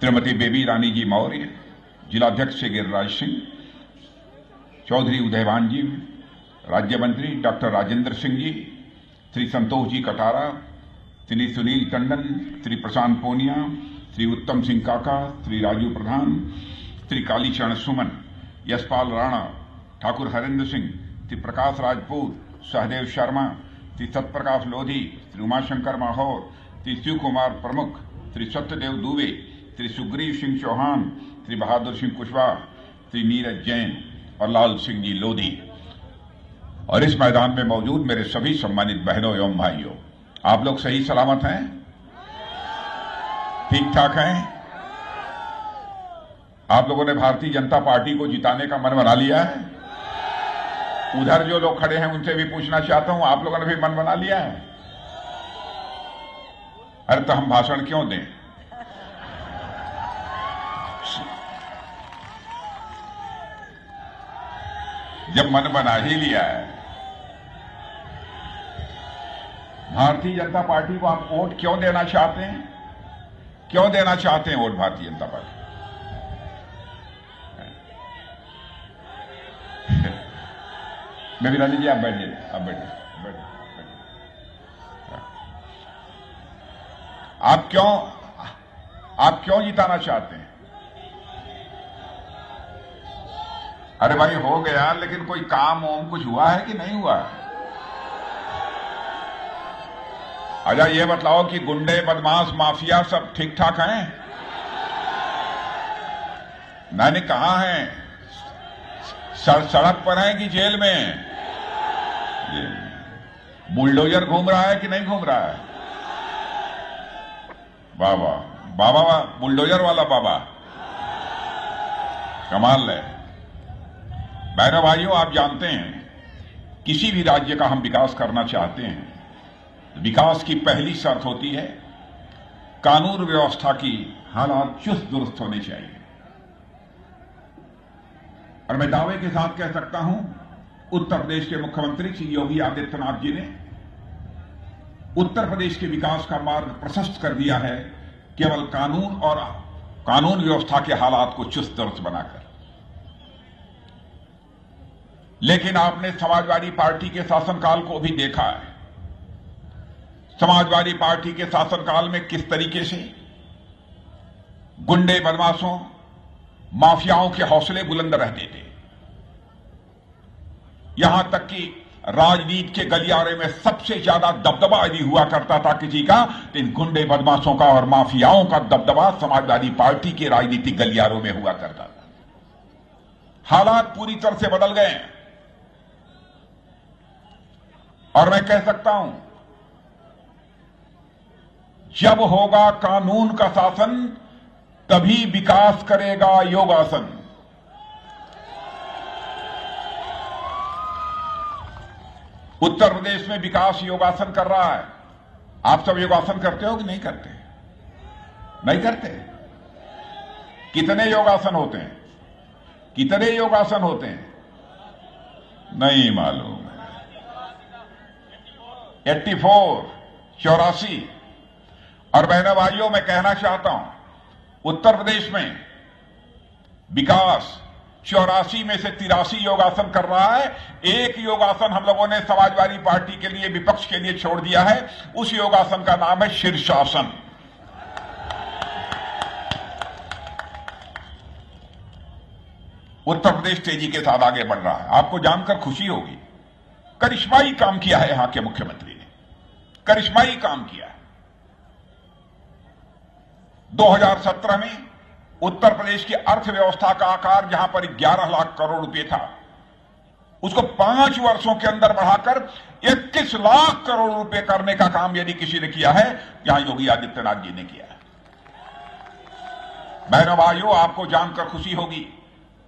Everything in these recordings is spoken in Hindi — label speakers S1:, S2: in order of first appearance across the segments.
S1: श्रीमती बेबी रानी जी मौर्य, जिलाध्यक्ष श्री गिरिराज सिंह, चौधरी उदयभान जी, राज्य मंत्री डॉक्टर राजेंद्र सिंह जी, श्री संतोष जी कटारा, श्री सुनील टंडन, श्री प्रशांत पूनिया, श्री उत्तम सिंह काका, श्री राजू प्रधान, श्री कालीचरण सुमन, यशपाल राणा, ठाकुर हरेंद्र सिंह, श्री प्रकाश राजपूत, सहदेव शर्मा, श्री सत्यप्रकाश लोधी, श्री उमाशंकर माहौर, श्री शिव कुमार प्रमुख, श्री सत्यदेव दुबे, श्री सुग्रीव सिंह चौहान, श्री बहादुर सिंह कुशवाहा, श्री नीरज जैन और लाल सिंह जी लोधी। और इस मैदान में मौजूद मेरे सभी सम्मानित बहनों एवं भाइयों, आप लोग सही सलामत हैं? ठीक ठाक हैं? आप लोगों ने भारतीय जनता पार्टी को जिताने का मन बना लिया है? उधर जो लोग खड़े हैं उनसे भी पूछना चाहता हूं, आप लोगों ने भी मन बना लिया है? अरे तो हम भाषण क्यों दें? जब मन बना ही लिया है, भारतीय जनता पार्टी को आप वोट क्यों देना चाहते हैं? क्यों देना चाहते हैं वोट भारतीय जनता पार्टी? बेबी रानी जी आप बैठिए, आप बैठिए। आप क्यों जिताना चाहते हैं? अरे भाई हो गया, लेकिन कोई काम वाम कुछ हुआ है कि नहीं हुआ? अच्छा ये बतलाओ कि गुंडे बदमाश माफिया सब ठीक ठाक हैं? मैंने कहा है सड़क पर है कि जेल में? बुलडोजर घूम रहा है कि नहीं घूम रहा है? बाबा बाबा बुलडोजर वाला बाबा कमाल है। बहनों भाइयों, आप जानते हैं किसी भी राज्य का हम विकास करना चाहते हैं, विकास की पहली शर्त होती है कानून व्यवस्था की हालात चुस्त दुरुस्त होने चाहिए। और मैं दावे के साथ कह सकता हूं, उत्तर प्रदेश के मुख्यमंत्री श्री योगी आदित्यनाथ जी ने उत्तर प्रदेश के विकास का मार्ग प्रशस्त कर दिया है, केवल कानून और कानून व्यवस्था के हालात को चुस्त दुरुस्त बनाकर। लेकिन आपने समाजवादी पार्टी के शासनकाल को भी देखा है। समाजवादी पार्टी के शासनकाल में किस तरीके से गुंडे बदमाशों माफियाओं के हौसले बुलंद रहते थे। यहां तक कि राजनीति के गलियारे में सबसे ज्यादा दबदबा यदि हुआ करता था किसी का, तो इन गुंडे बदमाशों का और माफियाओं का दबदबा समाजवादी पार्टी के राजनीतिक गलियारों में हुआ करता था। हालात पूरी तरह से बदल गए हैं और मैं कह सकता हूं, जब होगा कानून का शासन तभी विकास करेगा योगासन। उत्तर प्रदेश में विकास योगासन कर रहा है। आप सब योगासन करते हो कि नहीं करते? नहीं करते? कितने योगासन होते हैं? कितने योगासन होते हैं? नहीं मालूम। 84 और बहनों भाइयों, मैं कहना चाहता हूं, उत्तर प्रदेश में विकास 84 में से 83 योगासन कर रहा है। एक योगासन हम लोगों ने समाजवादी पार्टी के लिए, विपक्ष के लिए छोड़ दिया है। उस योगासन का नाम है शीर्षासन। उत्तर प्रदेश तेजी के साथ आगे बढ़ रहा है। आपको जानकर खुशी होगी, करिश्माई काम किया है यहां के मुख्यमंत्री ने, करिश्माई काम किया है। 2017 में उत्तर प्रदेश की अर्थव्यवस्था का आकार जहां पर 11 लाख करोड़ रुपए था, उसको 5 वर्षों के अंदर बढ़ाकर 21 लाख करोड़ रुपए करने का काम यदि किसी ने किया है, यहां योगी आदित्यनाथ जी ने किया है। बहनों भाइयों, आपको जानकर खुशी होगी,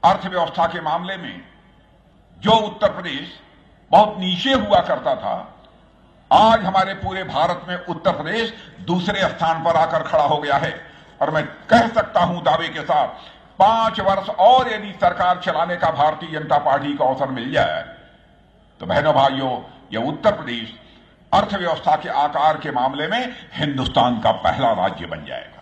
S1: अर्थव्यवस्था के मामले में जो उत्तर प्रदेश बहुत नीचे हुआ करता था, आज हमारे पूरे भारत में उत्तर प्रदेश दूसरे स्थान पर आकर खड़ा हो गया है। और मैं कह सकता हूं दावे के साथ, 5 वर्ष और यदि सरकार चलाने का भारतीय जनता पार्टी को अवसर मिल जाए, तो बहनों भाइयों, यह उत्तर प्रदेश अर्थव्यवस्था के आकार के मामले में हिंदुस्तान का पहला राज्य बन जाएगा।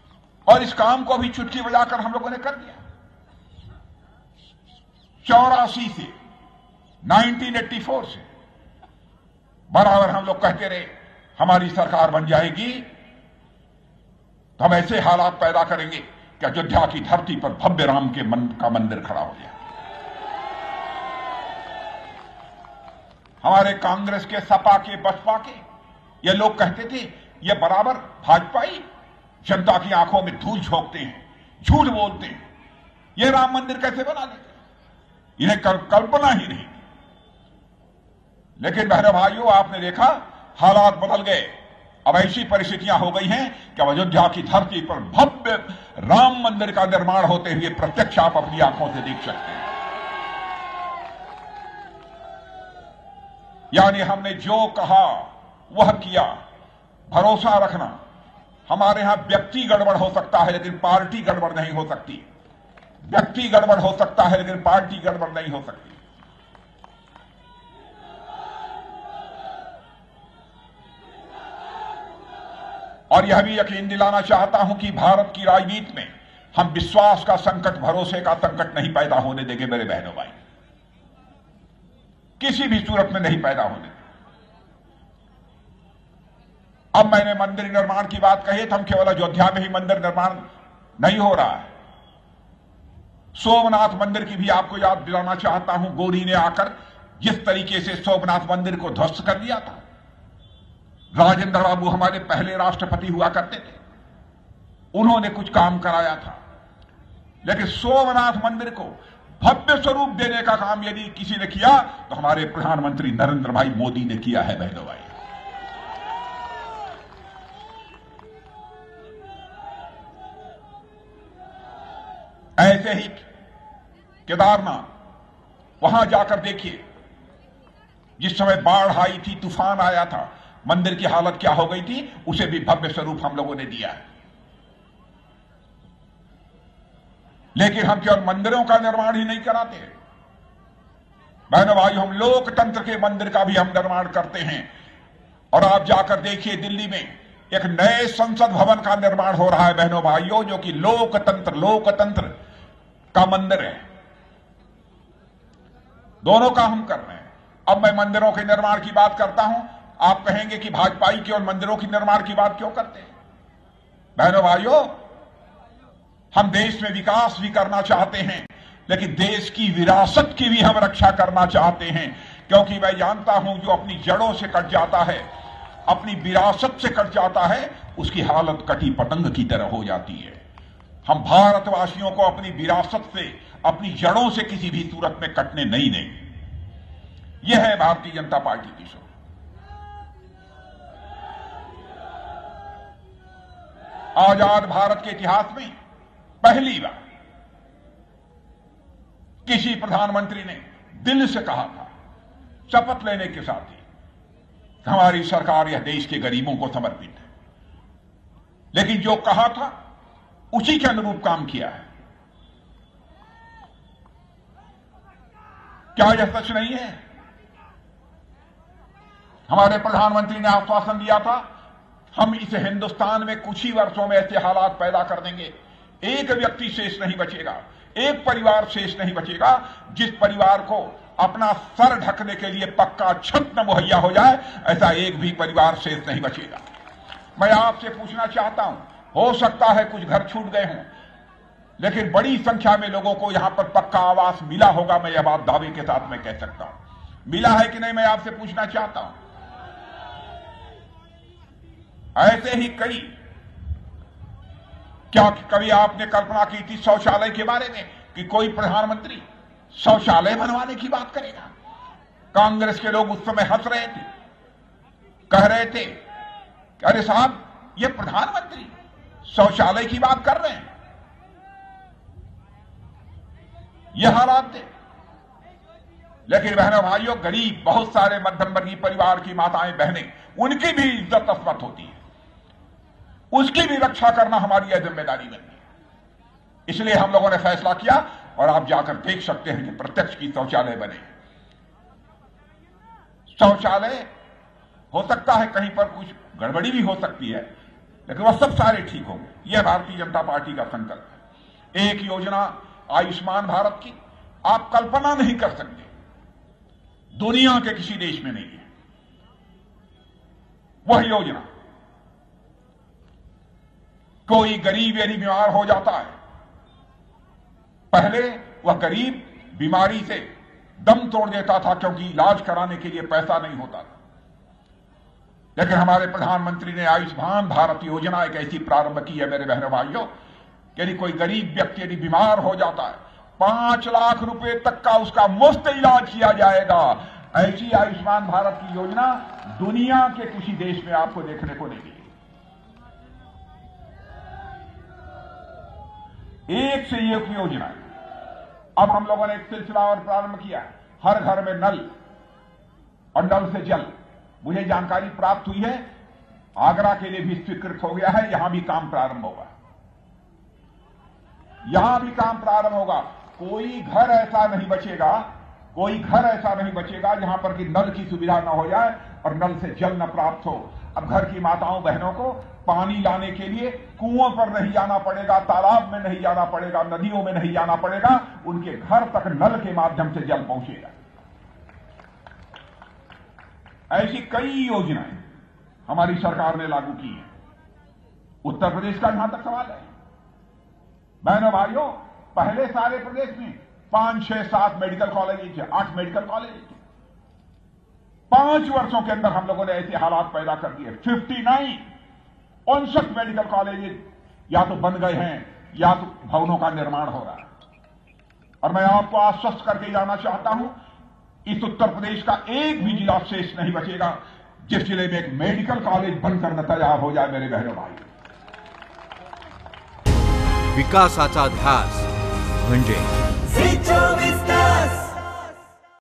S1: और इस काम को भी चुटकी बजाकर हम लोगों ने कर दिया। 84 से 1984 से बराबर हम लोग कहते रहे हमारी सरकार बन जाएगी तो हम ऐसे हालात पैदा करेंगे कि अयोध्या की धरती पर भव्य राम का मंदिर खड़ा हो जाए। हमारे कांग्रेस के, सपा के, बसपा के ये लोग कहते थे ये बराबर भाजपाई जनता की आंखों में धूल झोंकते हैं, झूठ बोलते हैं, ये राम मंदिर कैसे बना देते, इन्हें कल्पना ही नहीं। लेकिन बहनों भाइयों, आपने देखा हालात बदल गए। अब ऐसी परिस्थितियां हो गई हैं कि अयोध्या की धरती पर भव्य राम मंदिर का निर्माण होते हुए प्रत्यक्ष आप अपनी आंखों से देख सकते हैं। यानी हमने जो कहा वह किया। भरोसा रखना, हमारे यहां व्यक्ति गड़बड़ हो सकता है लेकिन पार्टी गड़बड़ नहीं हो सकती। व्यक्ति गड़बड़ हो सकता है लेकिन पार्टी गड़बड़ नहीं हो सकती। और यह भी यकीन दिलाना चाहता हूं कि भारत की राजनीति में हम विश्वास का संकट, भरोसे का संकट नहीं पैदा होने देंगे मेरे बहनों भाई, किसी भी सूरत में नहीं पैदा होने देंगे। अब मैंने मंदिर निर्माण की बात कही तो हम केवल अयोध्या में ही मंदिर निर्माण नहीं हो रहा है। सोमनाथ मंदिर की भी आपको याद दिलाना चाहता हूं। गोरी ने आकर जिस तरीके से सोमनाथ मंदिर को ध्वस्त कर दिया था, राजेंद्र बाबू हमारे पहले राष्ट्रपति हुआ करते थे, उन्होंने कुछ काम कराया था। लेकिन सोमनाथ मंदिर को भव्य स्वरूप देने का काम यदि किसी ने किया तो हमारे प्रधानमंत्री नरेंद्र भाई मोदी ने किया है बहनों भाई। ऐसे ही केदारनाथ, वहां जाकर देखिए, जिस समय बाढ़ आई थी, तूफान आया था, मंदिर की हालत क्या हो गई थी, उसे भी भव्य स्वरूप हम लोगों ने दिया है। लेकिन हम केवल मंदिरों का निर्माण ही नहीं कराते बहनों भाई, हम लोकतंत्र के मंदिर का भी हम निर्माण करते हैं। और आप जाकर देखिए, दिल्ली में एक नए संसद भवन का निर्माण हो रहा है बहनों भाइयों, जो कि लोकतंत्र का मंदिर है। दोनों का हम कर रहे हैं। अब मैं मंदिरों के निर्माण की बात करता हूं, आप कहेंगे कि भाजपाई केवल मंदिरों की निर्माण की बात क्यों करते हैं? बहनों भाइयों, हम देश में विकास भी करना चाहते हैं, लेकिन देश की विरासत की भी हम रक्षा करना चाहते हैं। क्योंकि मैं जानता हूं जो अपनी जड़ों से कट जाता है, अपनी विरासत से कट जाता है, उसकी हालत कटी पतंग की तरह हो जाती है। हम भारतवासियों को अपनी विरासत से, अपनी जड़ों से किसी भी सूरत में कटने नहीं देंगे। यह है भारतीय जनता पार्टी की सोच। आजाद भारत के इतिहास में पहली बार किसी प्रधानमंत्री ने दिल से कहा था, शपथ लेने के साथ ही, हमारी सरकार यह देश के गरीबों को समर्पित है। लेकिन जो कहा था उसी के अनुरूप काम किया है। क्या यह सच नहीं है? हमारे प्रधानमंत्री ने आश्वासन दिया था, हम इस हिंदुस्तान में कुछ ही वर्षों में ऐसे हालात पैदा कर देंगे, एक व्यक्ति शेष नहीं बचेगा, एक परिवार शेष नहीं बचेगा जिस परिवार को अपना सर ढकने के लिए पक्का छत न मुहैया हो जाए, ऐसा एक भी परिवार शेष नहीं बचेगा। मैं आपसे पूछना चाहता हूं, हो सकता है कुछ घर छूट गए हों, लेकिन बड़ी संख्या में लोगों को यहां पर पक्का आवास मिला होगा। मैं यह बात दावे के साथ मैं कह सकता हूं। मिला है कि नहीं, मैं आपसे पूछना चाहता हूं। ऐसे ही कई, क्या कभी आपने कल्पना की थी शौचालय के बारे में कि कोई प्रधानमंत्री शौचालय बनवाने की बात करेगा? कांग्रेस के लोग उस समय हंस रहे थे, कह रहे थे कि अरे साहब, ये प्रधानमंत्री शौचालय की बात कर रहे हैं। यह हालात थे। लेकिन बहनों भाइयों, गरीब, बहुत सारे मध्यम वर्गीय परिवार की माताएं बहनें, उनकी भी इज्जत अस्मत होती है, उसकी भी रक्षा करना हमारी यह जिम्मेदारी बनती है। इसलिए हम लोगों ने फैसला किया, और आप जाकर देख सकते हैं कि प्रत्यक्ष की शौचालय बने। शौचालय हो सकता है कहीं पर कुछ गड़बड़ी भी हो सकती है, लेकिन वह सब सारे ठीक होंगे। यह भारतीय जनता पार्टी का संकल्प है। एक योजना आयुष्मान भारत की आप कल्पना नहीं कर सकते, दुनिया के किसी देश में नहीं है वह योजना। कोई गरीब यदि बीमार हो जाता है, पहले वह गरीब बीमारी से दम तोड़ देता था क्योंकि इलाज कराने के लिए पैसा नहीं होता था। लेकिन हमारे प्रधानमंत्री ने आयुष्मान भारत योजना एक ऐसी प्रारंभ की है मेरे बहनों भाइयों, यदि कोई गरीब व्यक्ति यदि बीमार हो जाता है 5 लाख रुपए तक का उसका मुफ्त इलाज किया जाएगा। ऐसी आयुष्मान भारत की योजना दुनिया के किसी देश में आपको देखने को नहीं मिलेगी। एक से एक योजना है। अब हम लोगों ने एक सिलसिला और प्रारंभ किया, हर घर में नल और नल से जल। मुझे जानकारी प्राप्त हुई है आगरा के लिए भी स्वीकृत हो गया है, यहां भी काम प्रारंभ होगा, यहां भी काम प्रारंभ होगा। कोई घर ऐसा नहीं बचेगा, कोई घर ऐसा नहीं बचेगा जहां पर कि नल की सुविधा न हो जाए और नल से जल न प्राप्त हो। अब घर की माताओं बहनों को पानी लाने के लिए कुओं पर नहीं जाना पड़ेगा, तालाब में नहीं जाना पड़ेगा, नदियों में नहीं जाना पड़ेगा, उनके घर तक नल के माध्यम से जल पहुंचेगा। ऐसी कई योजनाएं हमारी सरकार ने लागू की हैं। उत्तर प्रदेश का जहां तक सवाल है, बहनों भाइयों, पहले सारे प्रदेश में 5, 6, 7 मेडिकल कॉलेज थे, 8 मेडिकल कॉलेज थे। 5 वर्षों के अंदर हम लोगों ने ऐसे हालात पैदा कर दिए। 59 मेडिकल कॉलेज या तो बन गए हैं या तो भवनों का निर्माण हो रहा है। और मैं आपको आश्वस्त करके जाना चाहता हूं, इस उत्तर प्रदेश का एक भी जिला शेष नहीं बचेगा जिस जिले में एक मेडिकल कॉलेज बनकर न तैयार हो जाए मेरे बहनों भाई।
S2: विकासाचा ध्यास म्हणजे